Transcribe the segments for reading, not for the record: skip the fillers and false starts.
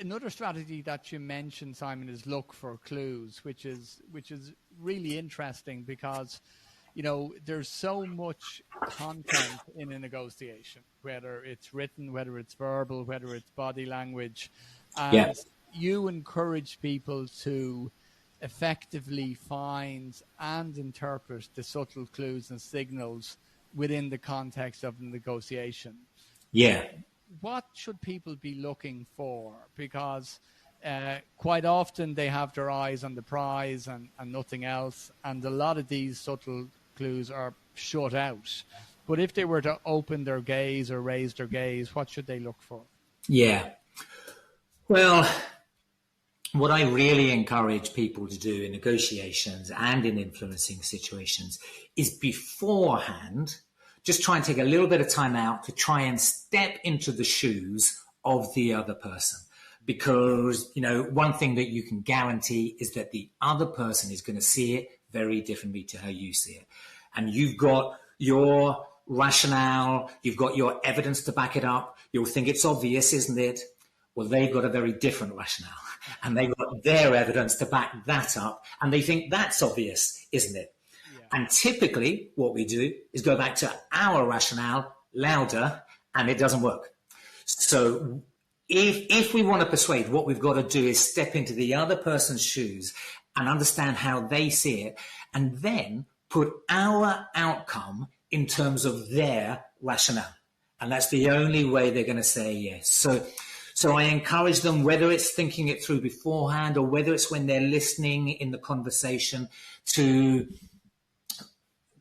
Another strategy that you mentioned, Simon, is look for clues, which is really interesting because, you know, there's so much content in a negotiation, whether it's written, whether it's verbal, whether it's body language, Yeah. and you encourage people to effectively find and interpret the subtle clues and signals within the context of the negotiation. Yeah. What should people be looking for? Because quite often they have their eyes on the prize and nothing else. And a lot of these subtle clues are shut out. But if they were to open their gaze or raise their gaze, what should they look for? Yeah. Well, what I really encourage people to do in negotiations and in influencing situations is beforehand, just try and take a little bit of time out to try and step into the shoes of the other person. Because, you know, one thing that you can guarantee is that the other person is going to see it very differently to how you see it. And you've got your rationale, you've got your evidence to back it up. You'll think it's obvious, isn't it? Well, they've got a very different rationale, and they've got their evidence to back that up, and they think that's obvious, isn't it? Yeah. And typically what we do is go back to our rationale louder, and it doesn't work. So if we want to persuade, what we've got to do is step into the other person's shoes and understand how they see it, and then put our outcome in terms of their rationale. And that's the only way they're going to say yes. So I encourage them, whether it's thinking it through beforehand or whether it's when they're listening in the conversation, to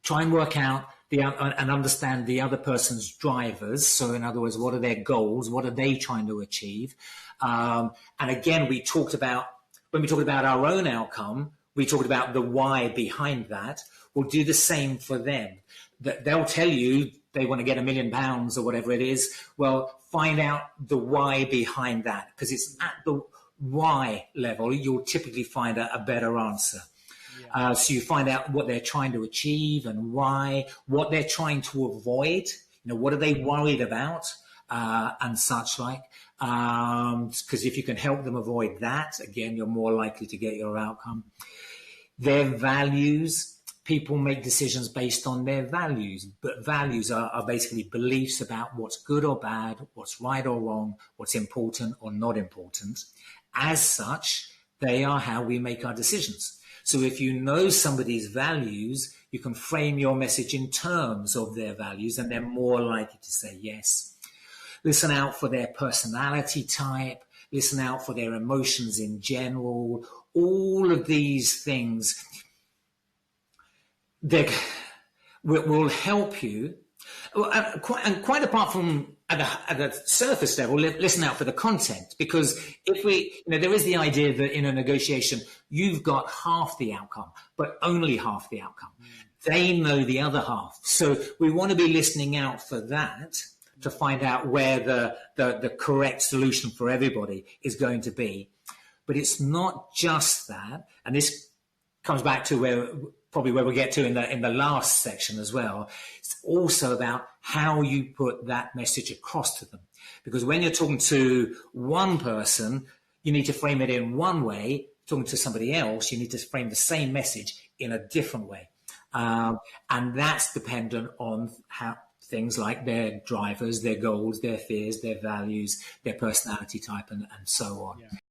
try and work out and understand the other person's drivers. So in other words, what are their goals? What are they trying to achieve? And again, when we talked about our own outcome, we talked about the why behind that. We'll do the same for them. That they'll tell you they want to get £1 million or whatever it is. Well, find out the why behind that, because it's at the why level you'll typically find a better answer. Yeah. So you find out what they're trying to achieve and why, what they're trying to avoid. You know, what are they worried about, and such like. Because if you can help them avoid that, again, you're more likely to get your outcome. Their values. People make decisions based on their values, but values are basically beliefs about what's good or bad, what's right or wrong, what's important or not important. As such, they are how we make our decisions. So if you know somebody's values, you can frame your message in terms of their values, and they're more likely to say yes. Listen out for their personality type, listen out for their emotions in general. All of these things that will help you, and quite apart from at a surface level, listen out for the content. Because there is the idea that in a negotiation, you've got half the outcome, but only half the outcome. They know the other half. So we want to be listening out for that to find out where the correct solution for everybody is going to be. But it's not just that, and this comes back to where we get to in the last section as well. It's also about how you put that message across to them. Because when you're talking to one person, you need to frame it in one way. Talking to somebody else, you need to frame the same message in a different way. And that's dependent on how things like their drivers, their goals, their fears, their values, their personality type, and so on. Yeah.